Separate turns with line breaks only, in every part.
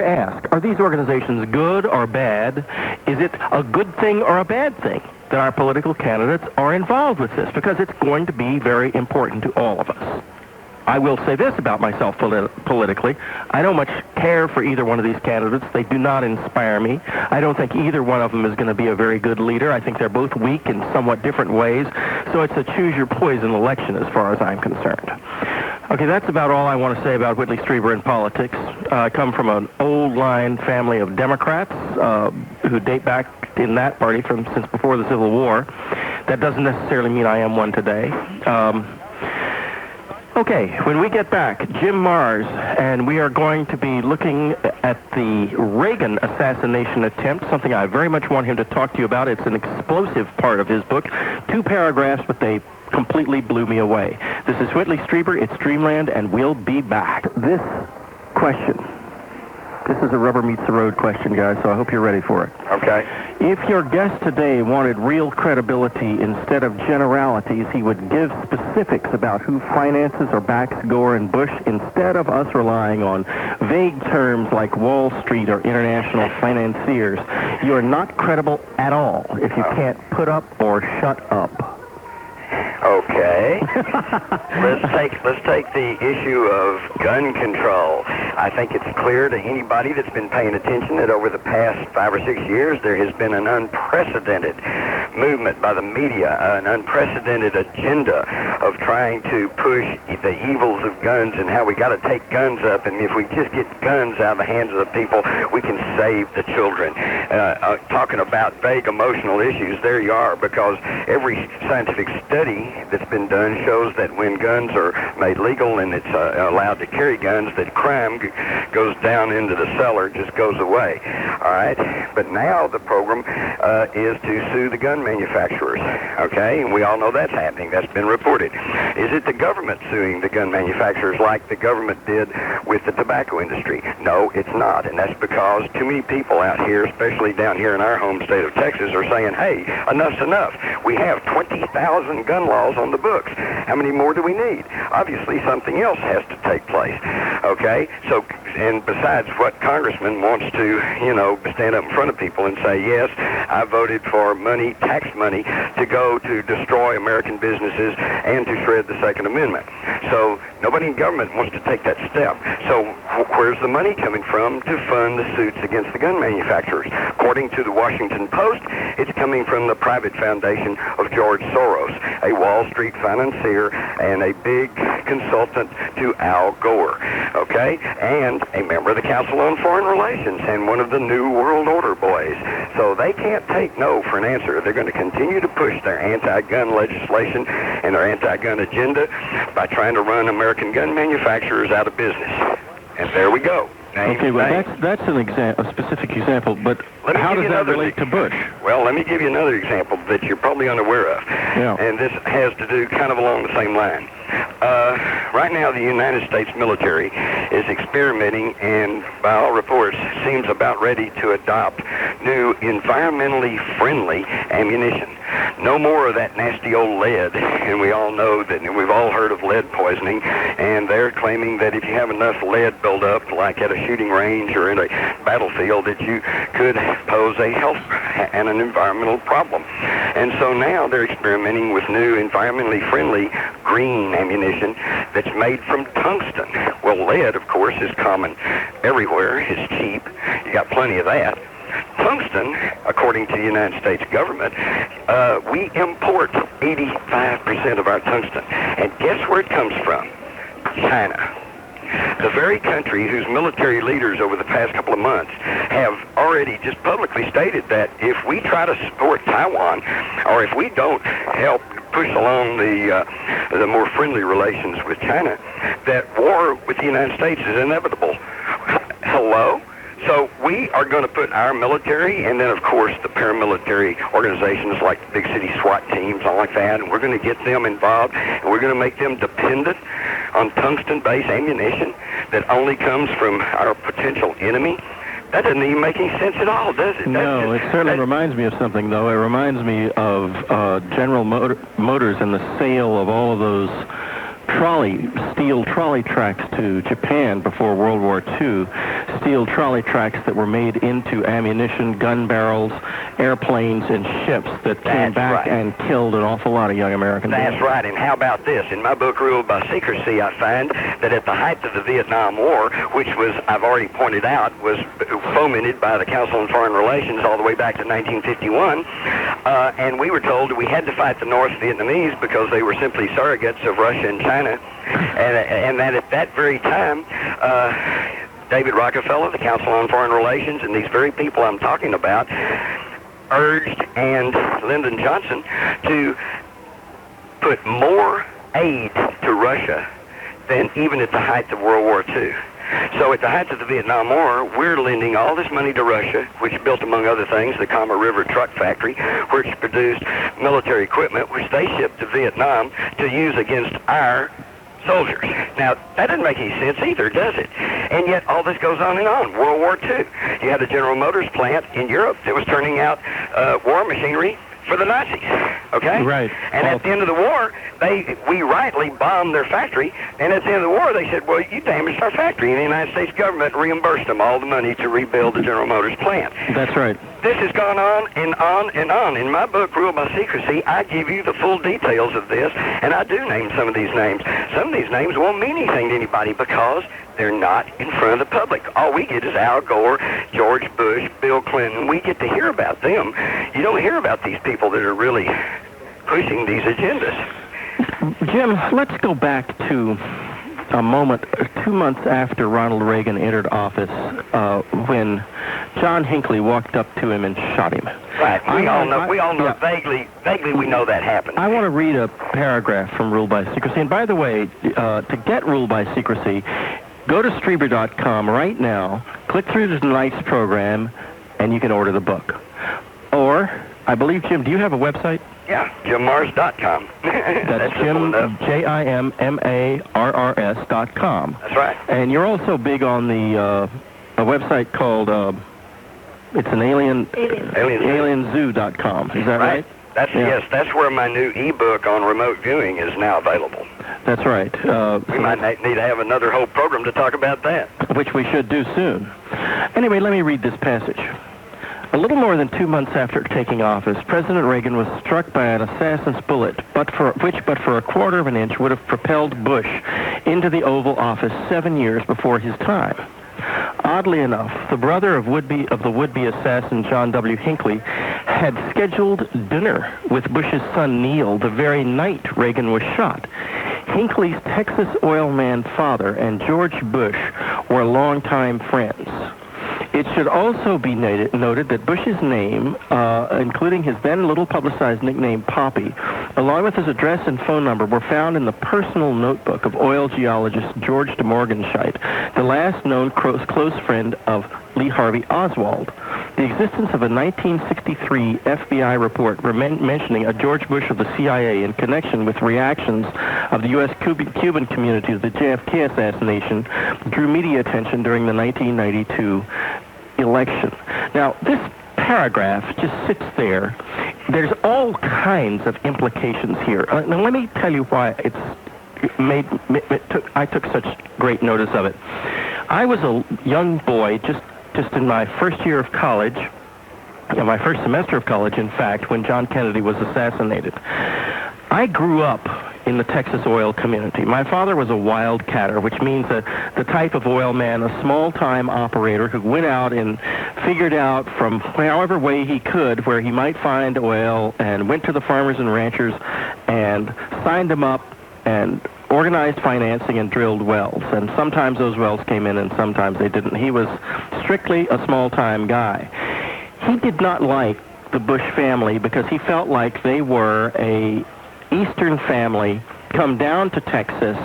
To ask, are these organizations good or bad? Is it a good thing or a bad thing that our political candidates are involved with this? Because it's going to be very important to all of us. I will say this about myself politically. I don't much care for either one of these candidates. They do not inspire me. I don't think either one of them is going to be a very good leader. I think they're both weak in somewhat different ways. So it's a choose your poison election as far as I'm concerned. Okay, that's about all I want to say about Whitley Strieber in politics. I come from an old-line family of Democrats who date back in that party since before the Civil War. That doesn't necessarily mean I am one today. Okay, when we get back, Jim Marrs, and we are going to be looking at the Reagan assassination attempt, something I very much want him to talk to you about. It's an explosive part of his book. 2 paragraphs, but they completely blew me away. This is Whitley Strieber, it's Dreamland, and we'll be back. This question. This is a rubber meets the road question, guys, so I hope you're ready for it.
Okay.
If your guest today wanted real credibility instead of generalities, he would give specifics about who finances or backs Gore and Bush instead of us relying on vague terms like Wall Street or international financiers. You are not credible at all if you can't put up or shut up.
Okay. let's take the issue of gun control. I think it's clear to anybody that's been paying attention that over the past 5 or 6 years there has been an unprecedented movement by the media, an unprecedented agenda of trying to push the evils of guns and how we got to take guns up, and if we just get guns out of the hands of the people, we can save the children. Talking about vague emotional issues, there you are, because every scientific study that's been done shows that when guns are made legal and it's allowed to carry guns, that crime goes down into the cellar, just goes away. All right? But now the program is to sue the gun manufacturers. Okay? And we all know that's happening. That's been reported. Is it the government suing the gun manufacturers like the government did with the tobacco industry? No, it's not. And that's because too many people out here, especially down here in our home state of Texas, are saying, hey, enough's enough. We have 20,000 gun laws on the books. How many more do we need? Obviously, something else has to take place. Okay? So, and besides, what congressman wants to, stand up in front of people and say, yes, I voted for money, tax money, to go to destroy American businesses and to shred the Second Amendment. So nobody in government wants to take that step. So where's the money coming from to fund the suits against the gun manufacturers? According to the Washington Post, it's coming from the private foundation of George Soros, a Wall Street financier and a big consultant to Al Gore, okay? And a member of the Council on Foreign Relations and one of the New World Order boys. So they can't take no for an answer. They're going to continue to push their anti-gun legislation and their anti-gun agenda by trying to run American gun manufacturers out of business. And there we go.
Okay, well, that's a specific example, but how does that relate to Bush?
Well, let me give you another example that you're probably unaware of.
Yeah.
And this has to do kind of along the same line. Right now, the United States military is experimenting and, by all reports, seems about ready to adopt new environmentally friendly ammunition. No more of that nasty old lead, and we all know that, and we've all heard of lead poisoning, and they're claiming that if you have enough lead buildup, like at a shooting range or in a battlefield, that you could pose a health and an environmental problem. And so now they're experimenting with new environmentally friendly green ammunition that's made from tungsten. Well, lead, of course, is common everywhere. It's cheap. You got plenty of that. Tungsten, according to the United States government, we import 85% of our tungsten. And guess where it comes from? China. The very country whose military leaders over the past couple of months have already just publicly stated that if we try to support Taiwan, or if we don't help push along the more friendly relations with China, that war with the United States is inevitable. Hello? So we are going to put our military, and then, of course, the paramilitary organizations like big city SWAT teams, all like that, and we're going to get them involved, and we're going to make them dependent on tungsten-based ammunition that only comes from our potential enemy. That doesn't even make any sense at all, does it?
No, it certainly reminds me of something, though. It reminds me of General Motors and the sale of all of those steel trolley tracks to Japan before World War II. steel trolley tracks that were made into ammunition, gun barrels, airplanes, and ships that came back and killed an awful lot of young Americans.
That's right. And how about this? In my book, Ruled by Secrecy, I find that at the height of the Vietnam War, which was, I've already pointed out, was fomented by the Council on Foreign Relations all the way back to 1951, and we were told we had to fight the North Vietnamese because they were simply surrogates of Russia and China, and that at that very time, David Rockefeller, the Council on Foreign Relations, and these very people I'm talking about urged and Lyndon Johnson to put more aid to Russia than even at the height of World War II. So at the height of the Vietnam War, we're lending all this money to Russia, which built, among other things, the Kama River Truck Factory, which produced military equipment, which they shipped to Vietnam to use against our soldiers. Now, that doesn't make any sense either, does it? And yet, all this goes on and on. World War II. You had a General Motors plant in Europe that was turning out war machinery for the Nazis, okay?
Right.
And at the end of the war, we rightly bombed their factory, and at the end of the war, they said, well, you damaged our factory, and the United States government reimbursed them all the money to rebuild the General Motors plant.
That's right.
This has gone on and on and on. In my book, Ruled by Secrecy, I give you the full details of this, and I do name some of these names. Some of these names won't mean anything to anybody because they're not in front of the public. All we get is Al Gore, George Bush, Bill Clinton. We get to hear about them. You don't hear about these people that are really pushing these agendas.
Jim, let's go back to a moment, 2 months after Ronald Reagan entered office, when John Hinckley walked up to him and shot him.
Right. We all know vaguely we know that happened.
I want to read a paragraph from Ruled by Secrecy. And by the way, to get Ruled by Secrecy, go to Strieber.com right now, click through tonight's program, and you can order the book. Or, I believe, Jim, do you have a website?
Yeah, JimMarrs.com.
That's Jim, JIMMARRS.com.
That's right.
And you're also big on the a website called, it's an alienzoo.com. Is that right?
Yes, that's where my new ebook on remote viewing is now available.
That's right.
We might need to have another whole program to talk about that.
Which we should do soon. Anyway, let me read this passage. A little more than 2 months after taking office, President Reagan was struck by an assassin's bullet, but for a quarter of an inch would have propelled Bush into the Oval Office 7 years before his time. Oddly enough, the brother of the would-be assassin John W. Hinckley had scheduled dinner with Bush's son Neil the very night Reagan was shot. Hinckley's Texas oil man father and George Bush were longtime friends. It should also be noted that Bush's name, including his then little-publicized nickname Poppy, along with his address and phone number, were found in the personal notebook of oil geologist George de Morgenscheidt, the last known close friend of Lee Harvey Oswald. The existence of a 1963 FBI report mentioning a George Bush of the CIA in connection with reactions of the U.S. Cuban community to the JFK assassination drew media attention during the 1992 election. Now, this paragraph just sits there. There's all kinds of implications here. Now, let me tell you why I took such great notice of it. I was a young boy, just in my first year of college, my first semester of college, in fact, when John Kennedy was assassinated. I grew up in the Texas oil community. My father was a wildcatter, which means the type of oil man, a small-time operator who went out and figured out from however way he could where he might find oil and went to the farmers and ranchers and signed them up and organized financing and drilled wells. And sometimes those wells came in and sometimes they didn't. He was strictly a small-time guy. He did not like the Bush family because he felt like they were a Eastern family come down to Texas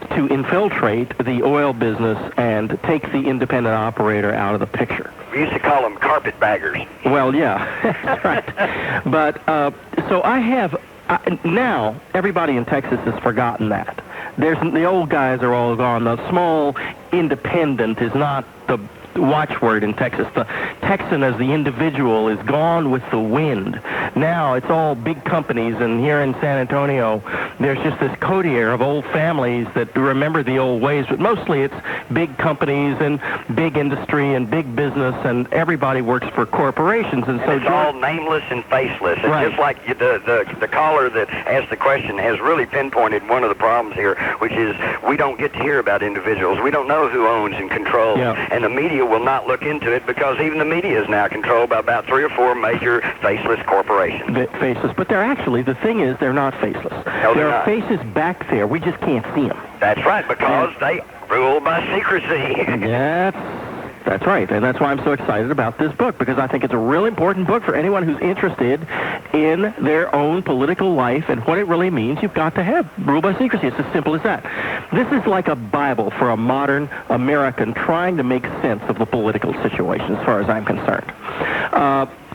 to infiltrate the oil business and take the independent operator out of the picture.
We used to call them carpetbaggers.
Well, yeah, that's right. But so now everybody in Texas has forgotten that. The old guys are all gone. The small independent is not the watchword in Texas. The Texan as the individual is gone with the wind. Now it's all big companies, and here in San Antonio, there's just this coterie of old families that remember the old ways, but mostly it's big companies and big industry and big business, and everybody works for corporations. And so
it's all nameless and faceless. It's
right.
Just like the caller that asked the question has really pinpointed one of the problems here, which is we don't get to hear about individuals. We don't know who owns and controls, and the media will not look into it because even the media is now controlled by about 3 or 4 major faceless corporations.
Faceless, but they're actually, the thing is, they're not faceless.
No,
there are
not.
faces back there. We just can't see them.
That's right, because they rule by secrecy.
That's right, and that's why I'm so excited about this book, because I think it's a real important book for anyone who's interested in their own political life and what it really means. You've got to have rule by secrecy. It's as simple as that. This is like a Bible for a modern American trying to make sense of the political situation, as far as I'm concerned.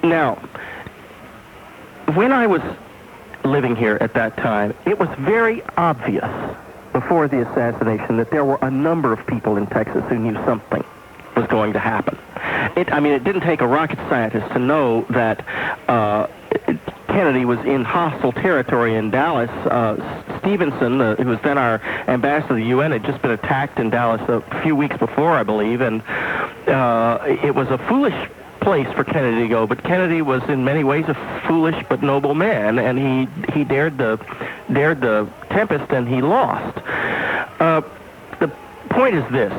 Now, when I was living here at that time, it was very obvious before the assassination that there were a number of people in Texas who knew something was going to happen. It didn't take a rocket scientist to know that Kennedy was in hostile territory in Dallas. Stevenson, who was then our ambassador to the UN, had just been attacked in Dallas a few weeks before, I believe, and it was a foolish place for Kennedy to go, but Kennedy was in many ways a foolish but noble man, and he dared the tempest, and he lost. The point is this.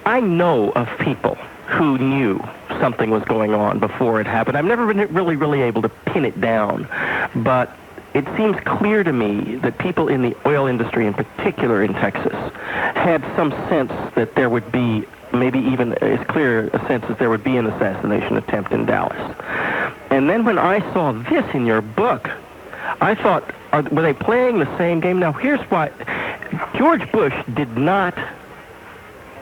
I know of people who knew something was going on before it happened. I've never been really able to pin it down, but it seems clear to me that people in the oil industry, in particular in Texas, had some sense that there would be, maybe even as clear a sense as there would be an assassination attempt in Dallas. And then when I saw this in your book, I thought, were they playing the same game? Now, here's why. George Bush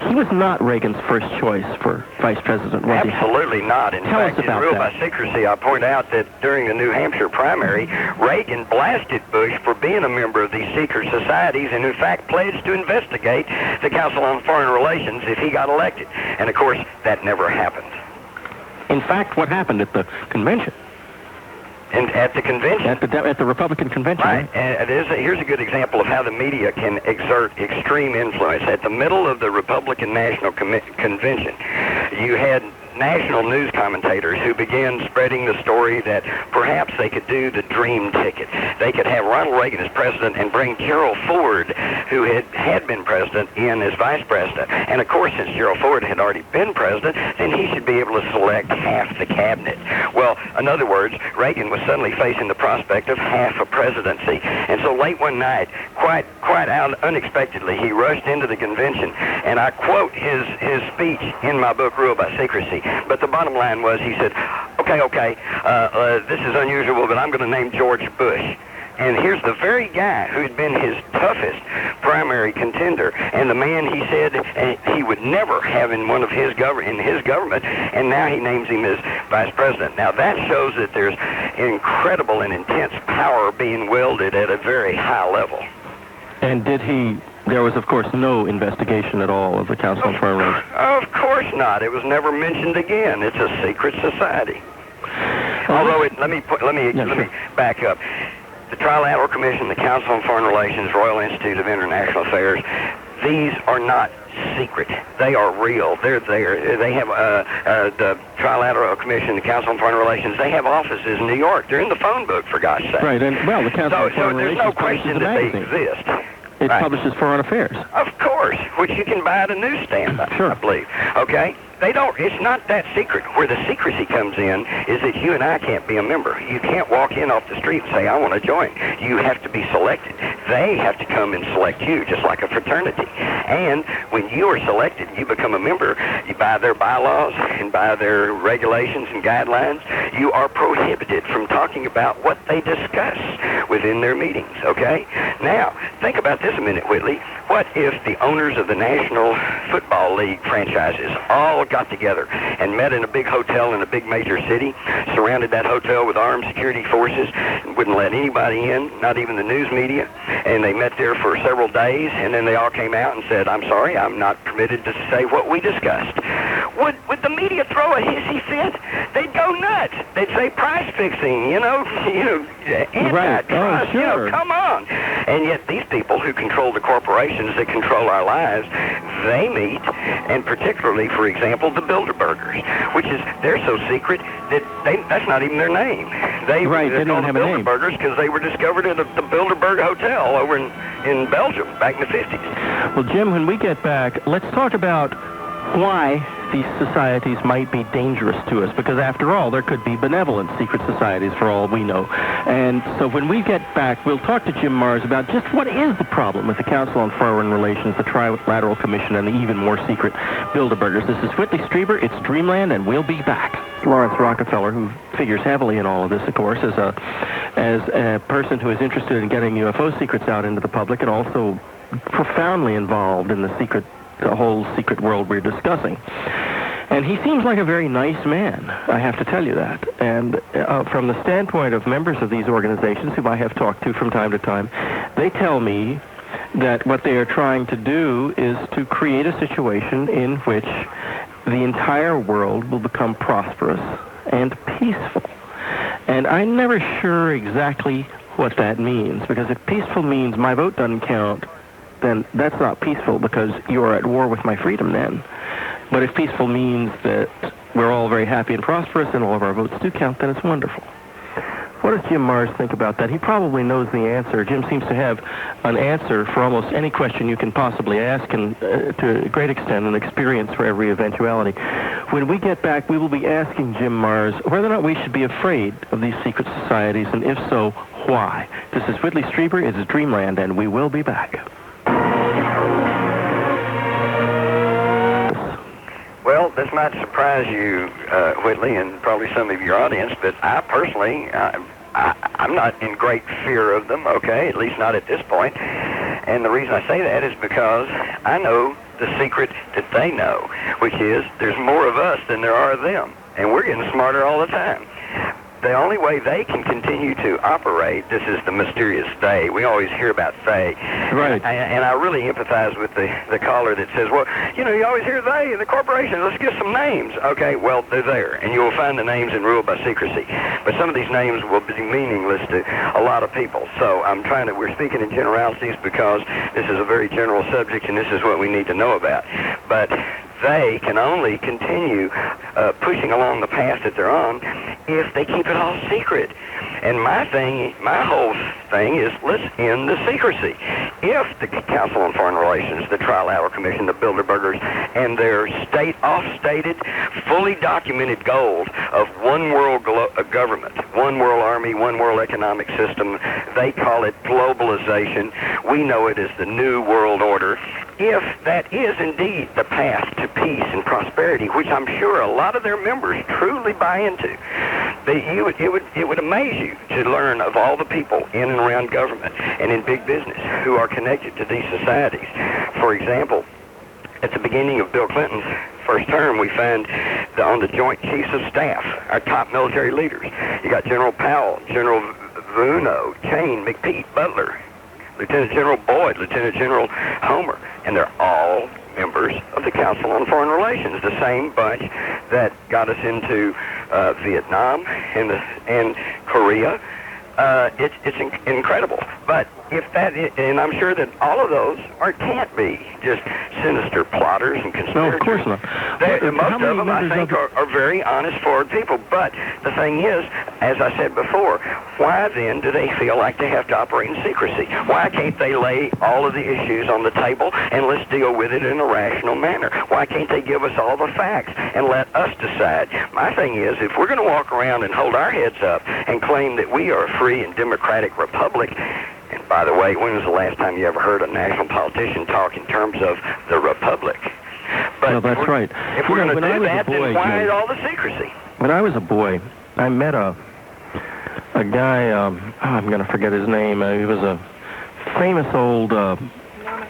he was not Reagan's first choice for vice president, was he?
Absolutely not. In fact, in Rule by Secrecy, I point out that during the New Hampshire primary, Reagan blasted Bush for being a member of these secret societies and, in fact, pledged to investigate the Council on Foreign Relations if he got elected. And, of course, that never happened.
In fact, what happened at the convention?
And at the convention.
At the Republican convention.
Right. And here's a good example of how the media can exert extreme influence. At the middle of the Republican National Convention, you had national news commentators who began spreading the story that perhaps they could do the dream ticket. They could have Ronald Reagan as president and bring Gerald Ford, who had been president, in as vice president. And, of course, since Gerald Ford had already been president, then he should be able to select half the cabinet. Well, in other words, Reagan was suddenly facing the prospect of half a presidency. And so late one night, quite out unexpectedly, he rushed into the convention. And I quote his speech in my book, Rule by Secrecy. But the bottom line was, he said, okay, this is unusual, but I'm going to name George Bush. And here's the very guy who had been his toughest primary contender, and the man he said he would never have in his government, and now he names him as vice president. Now that shows that there's incredible and intense power being wielded at a very high level.
And there was, of course, no investigation at all of the Council on Foreign Relations?
Of course not. It was never mentioned again. It's a secret society. Although, let me back up. The Trilateral Commission, the Council on Foreign Relations, Royal Institute of International Affairs, these are not secret. They are real. They're there. They have the Trilateral Commission, the Council on Foreign Relations. They have offices in New York. They're in the phone book, for God's sake.
Right, and the Council on Foreign Relations,
there's no question that they exist.
It publishes Foreign Affairs.
Of course, which you can buy at a newsstand, I believe. Okay? It's not that secret. Where the secrecy comes in is that you and I can't be a member. You can't walk in off the street and say, I want to join. You have to be selected. They have to come and select you, just like a fraternity. And when you are selected, you become a member. You buy their bylaws and by their regulations and guidelines. You are prohibited from talking about what they discuss within their meetings, okay? Now, think about this a minute, Whitley. What if the owners of the National Football League franchises all got together and met in a big hotel in a big major city, surrounded that hotel with armed security forces, wouldn't let anybody in, not even the news media, and they met there for several days, and then they all came out and said, I'm sorry, I'm not permitted to say what we discussed. Would the media throw a hissy fit? They'd go nuts. They'd say price fixing, antitrust,
sure.
Come on. And yet these people who control the corporations that control our lives, they meet, and particularly, for example, the Bilderbergers, which is, they're so secret that that's not even their name. They
don't have a name.
Bilderbergers because they were discovered at the Bilderberg Hotel over in Belgium back in the 50s.
Well, Jim, when we get back, let's talk about why these societies might be dangerous to us, because after all, there could be benevolent secret societies for all we know. And so when we get back, we'll talk to Jim Marrs about just what is the problem with the Council on Foreign Relations, the Trilateral Commission, and the even more secret Bilderbergers. This is Whitley Strieber, it's Dreamland, and we'll be back. Lawrence Rockefeller, who figures heavily in all of this, of course, as a person who is interested in getting UFO secrets out into the public, and also profoundly involved in the whole secret world we're discussing. And he seems like a very nice man, I have to tell you that. And from the standpoint of members of these organizations, whom I have talked to from time to time, they tell me that what they are trying to do is to create a situation in which the entire world will become prosperous and peaceful. And I'm never sure exactly what that means, because if peaceful means my vote doesn't count, then that's not peaceful, because you are at war with my freedom then. But if peaceful means that we're all very happy and prosperous and all of our votes do count, then it's wonderful. What does Jim Marrs think about that? He probably knows the answer. Jim seems to have an answer for almost any question you can possibly ask, and to a great extent an experience for every eventuality. When we get back, we will be asking Jim Marrs whether or not we should be afraid of these secret societies, and if so, why. This is Whitley Strieber, it is Dreamland, and we will be back.
Well, this might surprise you, Whitley, and probably some of your audience, but I personally, I'm not in great fear of them, okay, at least not at this point. And the reason I say that is because I know the secret that they know, which is there's more of us than there are of them, and we're getting smarter all the time. The only way they can continue to operate, this is the mysterious they. We always hear about they.
Right.
And I really empathize with the caller that says, well, you always hear they and the corporations. Let's get some names. Okay, well, they're there. And you will find the names in Rule by Secrecy. But some of these names will be meaningless to a lot of people. So we're speaking in generalities because this is a very general subject and this is what we need to know about. But they can only continue pushing along the path that they're on if they keep it all secret. And my whole thing is, let's end the secrecy. If the Council on Foreign Relations, the Trilateral Commission, the Bilderbergers, and their off-stated, fully documented goals of one world government, one world army, one world economic system, they call it globalization. We know it as the New World Order. If that is indeed the path to peace and prosperity, which I'm sure a lot of their members truly buy into, it would amaze you to learn of all the people in and around government and in big business who are connected to these societies. For example, at the beginning of Bill Clinton's first term, we find on the Joint Chiefs of Staff, our top military leaders. You got General Powell, General Munoz, Chain, McPeak, Butler, Lieutenant General Boyd, Lieutenant General Homer, and they're all members of the Council on Foreign Relations, the same bunch that got us into Vietnam and Korea. It's incredible. But if that is, and I'm sure that all of those can't be just sinister plotters and conspirators.
No, of course not.
Most of them, I think, are very honest, forward people. But the thing is, as I said before, why then do they feel like they have to operate in secrecy? Why can't they lay all of the issues on the table and let's deal with it in a rational manner? Why can't they give us all the facts and let us decide? My thing is, if we're going to walk around and hold our heads up and claim that we are a free and democratic republic, and by the way, when was the last time you ever heard a national politician talk in terms of the republic? But
no, that's right.
If we're going to do that, then why is all the secrecy?
When I was a boy, I met a guy, I'm going to forget his name. He was a famous old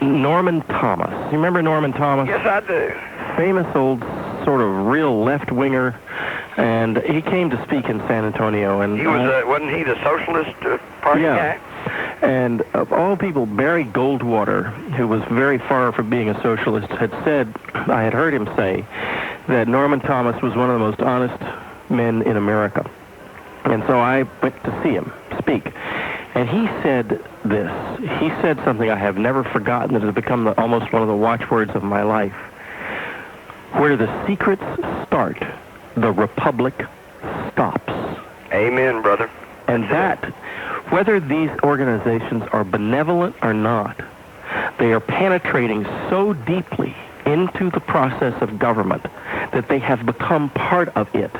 Norman Thomas. You remember Norman Thomas?
Yes, I do.
Famous old sort of real left-winger, and he came to speak in San Antonio. And
he was, wasn't he the Socialist Party guy?
And of all people, Barry Goldwater, who was very far from being a socialist, had said, I had heard him say, that Norman Thomas was one of the most honest men in America. And so I went to see him speak. And he said this. He said something I have never forgotten that has become almost one of the watchwords of my life. Where the secrets start, the republic stops.
Amen, brother.
And that, whether these organizations are benevolent or not, they are penetrating so deeply into the process of government that they have become part of it.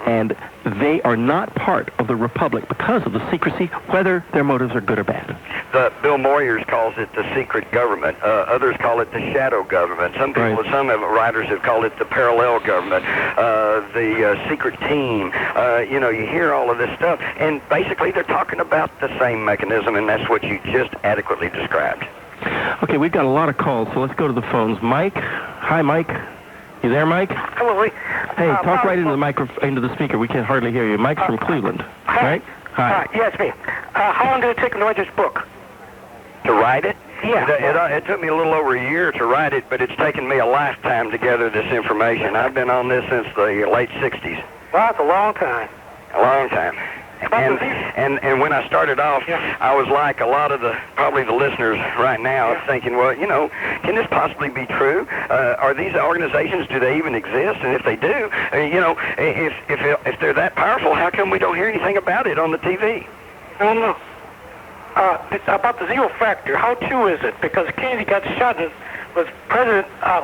And they are not part of the republic because of the secrecy, whether their motives are good or bad.
Bill Moyers calls it the secret government. Others call it the shadow government. Some people, some writers have called it the parallel government, the secret team. You know, you hear all of this stuff, and basically they're talking about the same mechanism, and that's what you just adequately described.
Okay, we've got a lot of calls, so let's go to the phones. Mike? Hi, Mike. You there, Mike?
Hello.
Hey, talk right into the into the speaker. We can hardly hear you. Mike's from Cleveland, right? Hi.
Yes, me. How long did it take to write this book?
To write it?
Yeah.
It took me a little over a year to write it, but it's taken me a lifetime to gather this information. I've been on this since the late 60s.
Well, that's a long time.
A long time. And when I started off, I was like a lot of probably the listeners right now, thinking, well, you know, can this possibly be true? Are these organizations, do they even exist? And if they do, you know, if they're that powerful, how come we don't hear anything about it on the TV?
I don't know. About the zero factor, how true is it? Because Kennedy got shot and was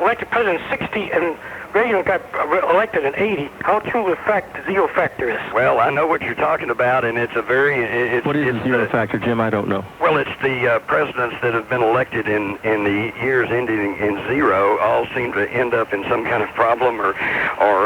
elected president in 60, and Reagan got elected in 80. How true the zero factor is?
Well, I know what you're talking about, and it's a very...
What is the zero factor, Jim? I don't know.
Well, it's the presidents that have been elected in the years ending in zero all seem to end up in some kind of problem or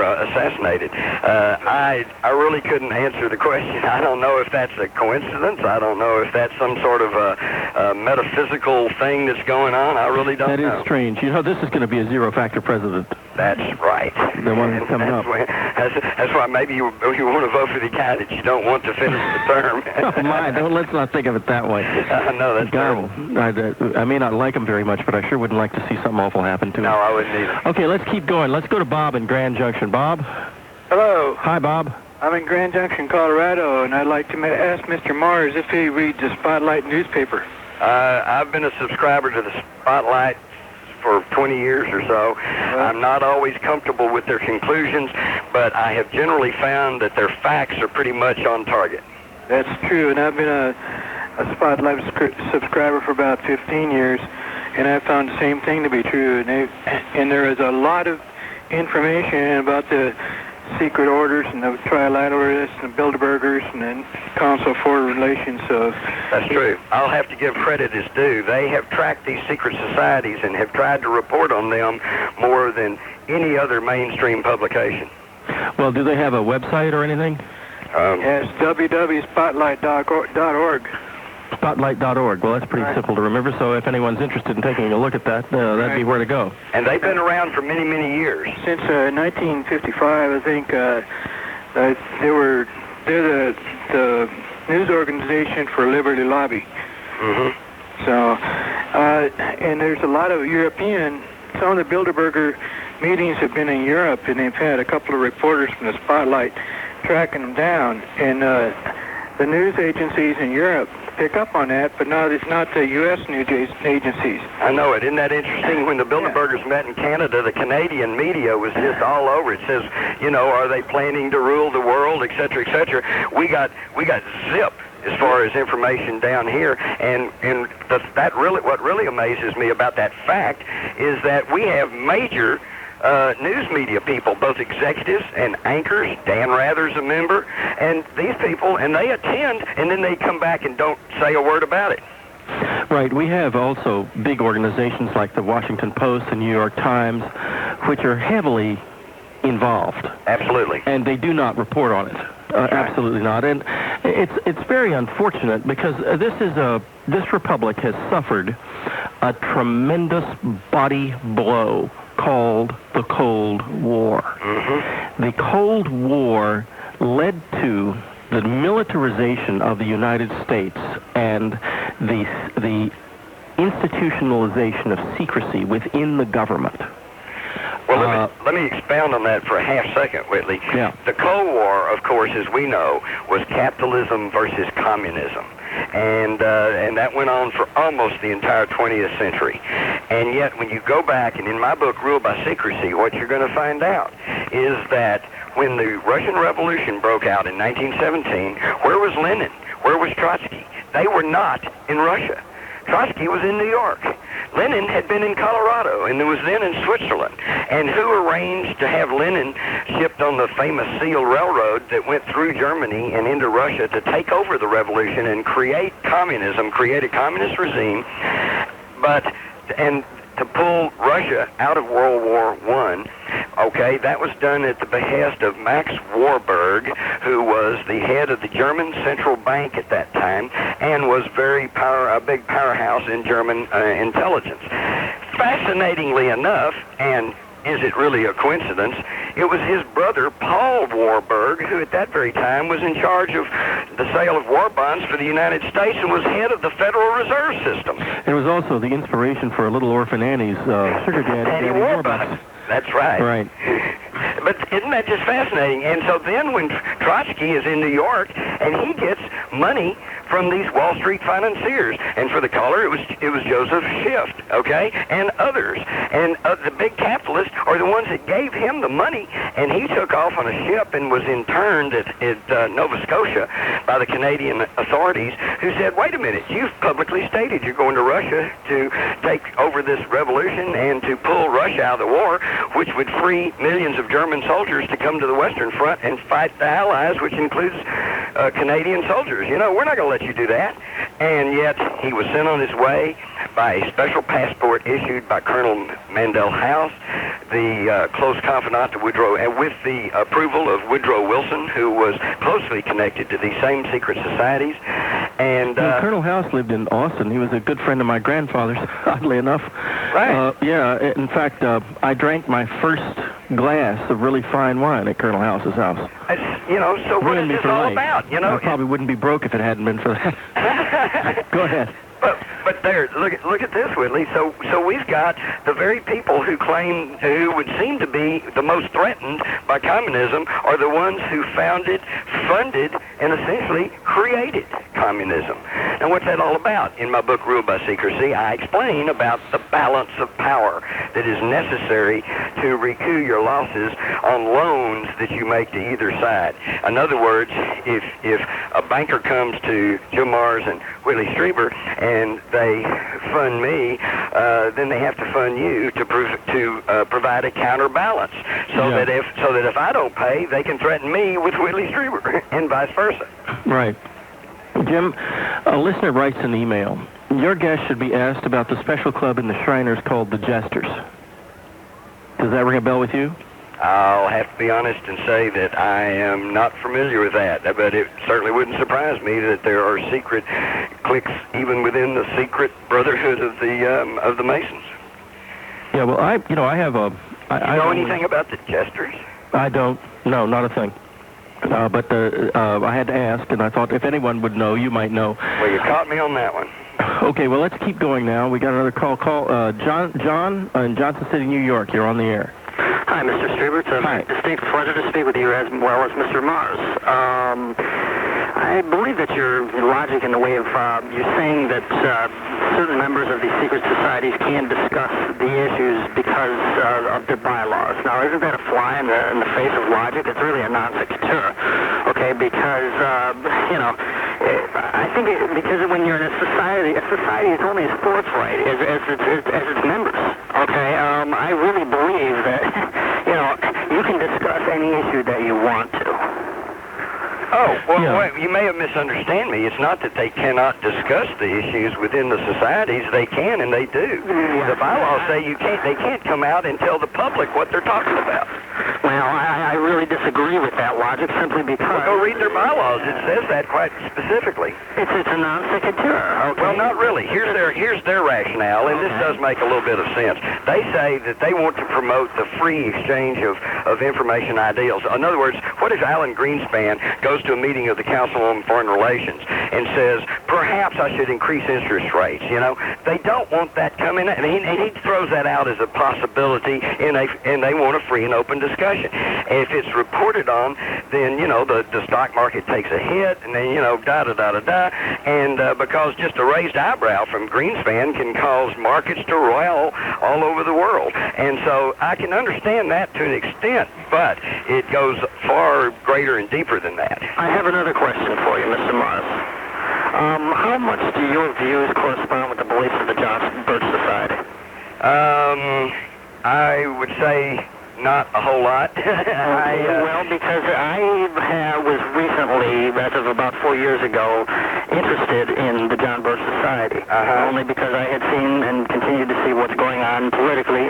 assassinated. I really couldn't answer the question. I don't know if that's a coincidence. I don't know if that's some sort of a metaphysical thing that's going on. I really don't know.
That is strange. You know, this is going to be a zero factor president.
That's right.
The one that's coming up.
That's why maybe you want to vote for the guy that you don't want to finish the term.
Oh, my. Let's not think of it that way.
No, that's terrible.
I may not like him very much, but I sure wouldn't like to see something awful happen to him.
No, I wouldn't either.
Okay, let's keep going. Let's go to Bob in Grand Junction. Bob?
Hello.
Hi, Bob.
I'm in Grand Junction, Colorado, and I'd like to ask Mr. Mars if he reads the Spotlight newspaper.
I've been a subscriber to the Spotlight for 20 years or so. I'm not always comfortable with their conclusions, but I have generally found that their facts are pretty much on target.
That's true, and I've been a Spotlight subscriber for about 15 years, and I found the same thing to be true. And there is a lot of information about the secret orders and the trilateralists and the Bilderbergers and the Council of Foreign Relations. So
that's true. I'll have to give credit as due. They have tracked these secret societies and have tried to report on them more than any other mainstream publication.
Well, do they have a website or anything?
Yes, www.spotlight.org.
Spotlight.org. Well, that's pretty simple to remember, so if anyone's interested in taking a look at that, that'd be where to go.
And they've been around for many, many years.
Since 1955, I think they're the news organization for Liberty Lobby.
Mm-hmm.
So, and there's a lot of European, some of the Bilderberger meetings have been in Europe, and they've had a couple of reporters from the Spotlight tracking them down. And the news agencies in Europe pick up on that, but no, it's not the U.S. news agencies.
I know it. Isn't that interesting? When the Bilderbergers met in Canada, the Canadian media was just all over. It says, you know, are they planning to rule the world, et cetera, et cetera. We got zip as far as information down here, and what really amazes me about that fact is that we have major news media people, both executives and anchors. Dan Rather's a member, and these people, and they attend, and then they come back and don't say a word about it.
Right. We have also big organizations like the Washington Post and New York Times, which are heavily involved.
Absolutely.
And they do not report on it. Absolutely not. And it's very unfortunate because this republic has suffered a tremendous body blow called the Cold War. The Cold War led to the militarization of the United States and the institutionalization of secrecy within the government.
Well, let me expound on that for a half second, Whitley.
Yeah.
The Cold War, of course, as we know, was capitalism versus communism. And that went on for almost the entire 20th century. And yet, when you go back, and in my book, Rule by Secrecy, what you're going to find out is that when the Russian Revolution broke out in 1917, where was Lenin? Where was Trotsky? They were not in Russia. Trotsky was in New York. Lenin had been in Colorado and was then in Switzerland. And who arranged to have Lenin shipped on the famous Seal Railroad that went through Germany and into Russia to take over the revolution and create communism, create a communist regime, and to pull Russia out of World War I? Okay, that was done at the behest of Max Warburg, who was the head of the German Central Bank at that time and was a big powerhouse in German intelligence. Fascinatingly enough, and is it really a coincidence, it was his brother, Paul Warburg, who at that very time was in charge of the sale of war bonds for the United States and was head of the Federal Reserve System.
It was also the inspiration for Little Orphan Annie's Sugar Daddy War Bonds.
That's right.
Right.
But isn't that just fascinating? And so then when Trotsky is in New York and he gets money from these Wall Street financiers, and for the caller, it was Joseph Schiff, okay, and others. And the big capitalists are the ones that gave him the money, and he took off on a ship and was interned at Nova Scotia by the Canadian authorities, who said, wait a minute, you've publicly stated you're going to Russia to take over this revolution and to pull Russia out of the war, which would free millions of German soldiers to come to the Western Front and fight the Allies, which includes Canadian soldiers. You know, we're not going to let you do that. And yet he was sent on his way by a special passport issued by Colonel Mandel House, the close confidant to Woodrow, and with the approval of Woodrow Wilson, who was closely connected to these same secret societies. And
Colonel House lived in Austin. He was a good friend of my grandfather's, oddly enough.
Right.
Yeah, in fact, I drank my first glass of really fine wine at Colonel House's house.
You know, so what is this all about? You know,
I probably wouldn't be broke if it hadn't been for that. Go ahead.
But there, look at this, Whitley. So we've got the very people who would seem to be the most threatened by communism are the ones who founded, funded, and essentially created communism. And what's that all about? In my book, Rule by Secrecy, I explain about the balance of power that is necessary to recoup your losses on loans that you make to either side. In other words, if a banker comes to Joe Mars and Whitley Strieber and they fund me, then they have to fund you to provide a counterbalance, so that if I don't pay, they can threaten me with Whitley Strieber, and vice versa.
Right. Jim, a listener writes an email. Your guest should be asked about the special club in the Shriners called the Jesters. Does that ring a bell with you?
I'll have to be honest and say that I am not familiar with that, but it certainly wouldn't surprise me that there are secret cliques even within the secret brotherhood of the Masons.
Yeah, well, I have a...
You know anything about the Jesters?
I don't. No, not a thing. But I had to ask, and I thought if anyone would know, you might know.
Well, you caught me on that one.
Okay, well, let's keep going now. We got another call. John in Johnson City, New York. You're on the air.
Hi, Mr. Strieber. It's a distinct pleasure to speak with you as well as Mr. Mars. I believe that your logic in the way of you're saying that certain members of these secret societies can't discuss the issues because of their bylaws. Now, isn't that a fly in the face of logic? It's really a non sequitur, okay? Because I think because when you're in a society is only as forthright as its members. Okay, I really believe that you can discuss any issue that you want to.
Oh, well, wait, you may have misunderstood me. It's not that they cannot discuss the issues within the societies. They can, and they do. The bylaws say they can't come out and tell the public what they're talking about.
Well, I really disagree with that logic simply because...
Well, go read their bylaws. It says that quite specifically.
It's a non sequitur, okay?
Well, not really. Here's their rationale, and this does make a little bit of sense. They say that they want to promote the free exchange of information ideals. In other words, what if Alan Greenspan goes to a meeting of the Council on Foreign Relations and says, perhaps I should increase interest rates, you know? They don't want that coming in. And he throws that out as a possibility, and they want a free and open discussion. If it's reported on, then, you know, the stock market takes a hit, and then, you know, da-da-da-da-da, and because just a raised eyebrow from Greenspan can cause markets to roil all over the world. And so I can understand that to an extent, but it goes far greater and deeper than that.
I have another question for you, Mr. Morris. How much do your views correspond with the beliefs of the John Birch Society?
I would say not a whole lot.
Well, because I was recently, as of about 4 years ago, interested in the John Birch Society. Only because I had seen and continued to see what's going on politically